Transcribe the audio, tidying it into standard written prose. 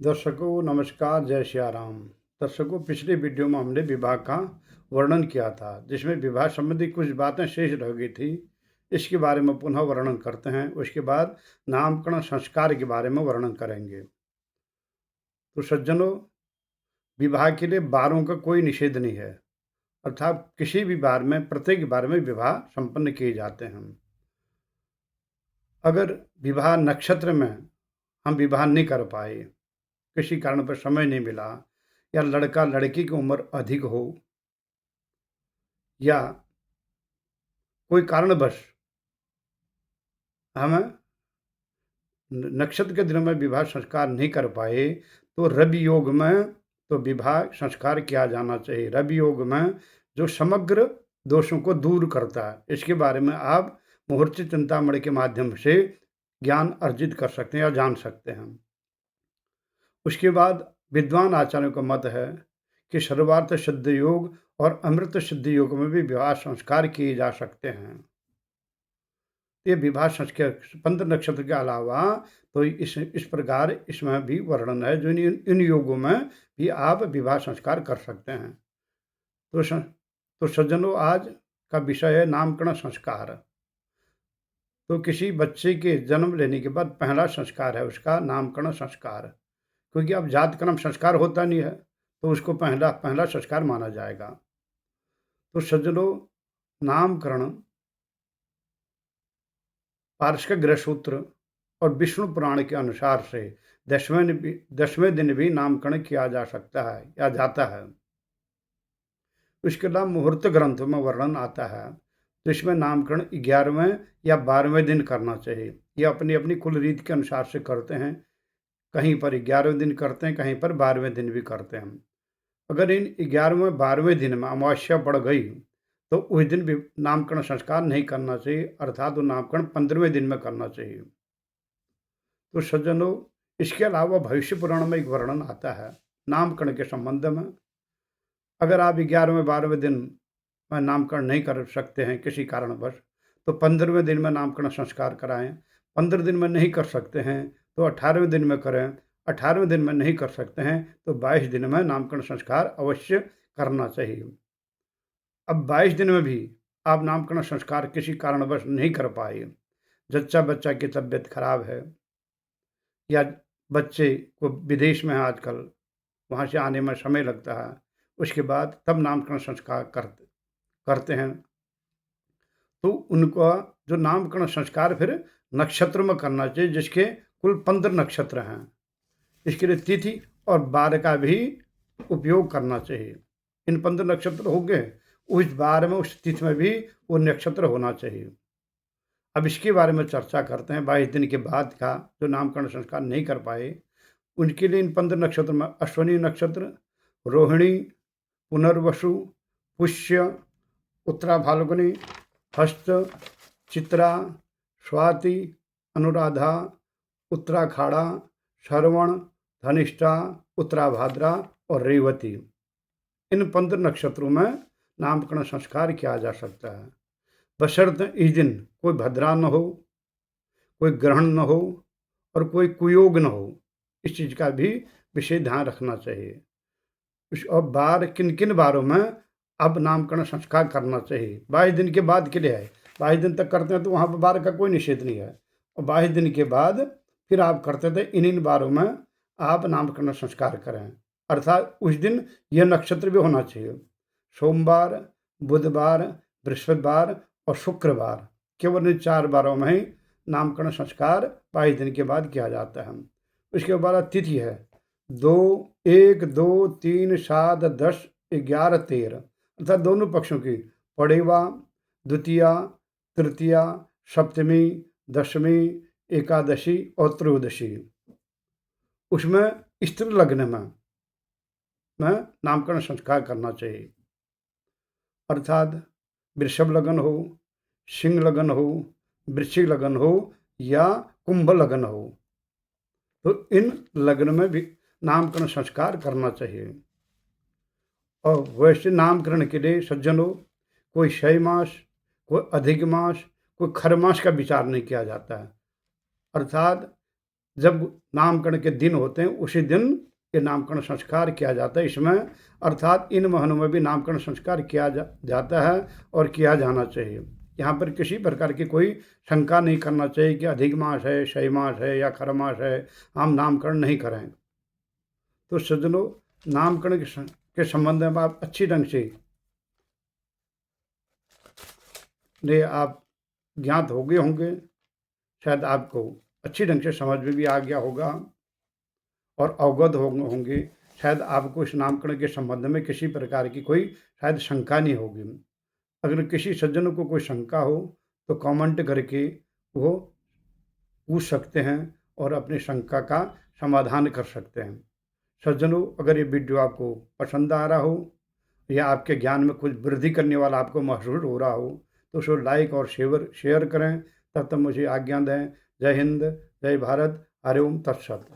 दर्शकों नमस्कार, जय सिया राम। दर्शकों, पिछले वीडियो में हमने विवाह का वर्णन किया था, जिसमें विवाह संबंधी कुछ बातें शेष रह गई थी। इसके बारे में पुनः वर्णन करते हैं। उसके बाद नामकरण संस्कार के बारे में वर्णन करेंगे। तो सज्जनों, विवाह के लिए बारों का कोई निषेध नहीं है, अर्थात किसी भी बार में, प्रत्येक बार में विवाह संपन्न किए जाते हैं। अगर विवाह नक्षत्र में हम विवाह नहीं कर पाए, किसी कारण पर समय नहीं मिला, या लड़का लड़की की उम्र अधिक हो, या कोई कारणवश हम नक्षत्र के दिनों में विवाह संस्कार नहीं कर पाए, तो रवि योग में तो विवाह संस्कार किया जाना चाहिए। रवि योग में जो समग्र दोषों को दूर करता है, इसके बारे में आप मुहूर्त चिंतामणि के माध्यम से ज्ञान अर्जित कर सकते हैं या जान सकते हैं। उसके बाद विद्वान आचार्यों का मत है कि सर्वार्थ सिद्ध योग और अमृत सिद्ध योग में भी विवाह संस्कार किए जा सकते हैं। ये विवाह संस्कार 15 नक्षत्र के अलावा तो इस प्रकार इसमें भी वर्णन है, जो इन योगों में भी आप विवाह संस्कार कर सकते हैं। तो सज्जनों, आज का विषय है नामकरण संस्कार। तो किसी बच्चे के जन्म लेने के बाद पहला संस्कार है उसका नामकरण संस्कार, क्योंकि अब जात कर्म संस्कार होता नहीं है, तो उसको पहला संस्कार माना जाएगा। तो सज्जनों, नामकरण पारस्क गृह सूत्र और विष्णु पुराण के अनुसार से 10वें दिन भी नामकरण किया जा सकता है या जाता है। उसके अलावा मुहूर्त ग्रंथों में वर्णन आता है, तो इसमें नामकरण 11वें या 12वें दिन करना चाहिए। ये अपनी अपनी कुल रीत के अनुसार से करते हैं। कहीं पर 11वें दिन करते हैं, कहीं पर 12वें दिन भी करते हैं। अगर इन 11वें 12वें दिन में अमावस्या पड़ गई, तो उस दिन भी नामकरण संस्कार नहीं करना चाहिए, अर्थात वो नामकरण 15वें दिन में करना चाहिए। तो सज्जनों, इसके अलावा भविष्य पुराण में एक वर्णन आता है नामकरण के संबंध में। अगर आप 11वें 12वें दिन में नामकरण नहीं कर सकते हैं किसी कारणवश, तो 15वें दिन में नामकरण संस्कार कराएं। 15 दिन में नहीं कर सकते हैं तो 18वें दिन में करें। 18वें दिन में नहीं कर सकते हैं तो 22 दिन में नामकरण संस्कार अवश्य करना चाहिए। अब 22 दिन में भी आप नामकरण संस्कार किसी कारणवश नहीं कर पाए, जच्चा बच्चा की तबीयत खराब है, या बच्चे को विदेश में है आजकल, वहाँ से आने में समय लगता है, उसके बाद तब नामकरण संस्कार करते हैं, तो उनका जो नामकरण संस्कार फिर नक्षत्र में करना चाहिए, जिसके कुल 15 नक्षत्र हैं। इसके लिए तिथि और बार का भी उपयोग करना चाहिए। इन 15 नक्षत्र हो गए, उस बार में उस तिथि में भी वो नक्षत्र होना चाहिए। अब इसके बारे में चर्चा करते हैं। 22 दिन के बाद का जो नामकरण संस्कार नहीं कर पाए, उनके लिए इन 15 नक्षत्र में अश्विनी नक्षत्र, रोहिणी, पुनर्वसु, पुष्य, उत्तरा फाल्गुनी, हस्त, चित्रा, स्वाति, अनुराधा, उत्तराखाड़ा, श्रवण, धनिष्ठा, उत्तराभाद्रा और रेवती, इन 15 नक्षत्रों में नामकरण संस्कार किया जा सकता है, बशर्ते इस दिन कोई भद्रा न हो, कोई ग्रहण न हो और कोई कुयोग न हो। इस चीज़ का भी विशेष ध्यान रखना चाहिए। और बार किन किन बारों में अब नामकरण संस्कार करना चाहिए, 22 दिन के बाद के लिए है। 22 दिन तक करते हैं तो वहाँ पर बार का कोई निषेध नहीं है, और 22 दिन के बाद फिर आप करते थे इन बारों में आप नामकरण संस्कार करें, अर्थात उस दिन यह नक्षत्र भी होना चाहिए। सोमवार, बुधवार, बृहस्पतिवार और शुक्रवार, केवल इन 4 बारों में ही नामकरण संस्कार 22 दिन के बाद किया जाता है। उसके बाद तिथि है 2, 1, 2, 3, 7, 10, 11, 13, अर्थात दोनों पक्षों की पड़ेवा, द्वितीया, तृतीया, सप्तमी, दशमी, एकादशी और त्रयोदशी। उसमें स्त्री लग्न में नामकरण संस्कार करना चाहिए, अर्थात वृषभ लगन हो, सिंह लगन हो, वृश्चिक लगन हो या कुंभ लगन हो, तो इन लग्न में भी नामकरण संस्कार करना चाहिए। और वैसे नामकरण के लिए सज्जनों, कोई 6 मास, कोई अधिक मास, कोई खर मास का विचार नहीं किया जाता है, अर्थात जब नामकरण के दिन होते हैं उसी दिन ये नामकरण संस्कार किया जाता है इसमें, अर्थात इन महीनों में भी नामकरण संस्कार किया जाता है और किया जाना चाहिए। यहाँ पर किसी प्रकार की कोई शंका नहीं करना चाहिए कि अधिक मास है, सही मास है या खर मास है, हम नामकरण नहीं करें। तो सज्जनों, नामकरण के संबंध में आप अच्छी ढंग से आप ज्ञात हो गए होंगे, शायद आपको अच्छी ढंग से समझ में भी आ गया होगा और अवगत होंगे। शायद आपको इस नामकरण के संबंध में किसी प्रकार की कोई शायद शंका नहीं होगी। अगर किसी सज्जन को कोई शंका हो तो कमेंट करके वो पूछ सकते हैं और अपनी शंका का समाधान कर सकते हैं। सज्जनों, अगर ये वीडियो आपको पसंद आ रहा हो या आपके ज्ञान में कुछ वृद्धि करने वाला आपको महसूस हो रहा हो तो उसको लाइक और शेयर करें। तब तक मुझे आज्ञा दें। जय हिंद, जय भारत, हरि ओम तत्सत।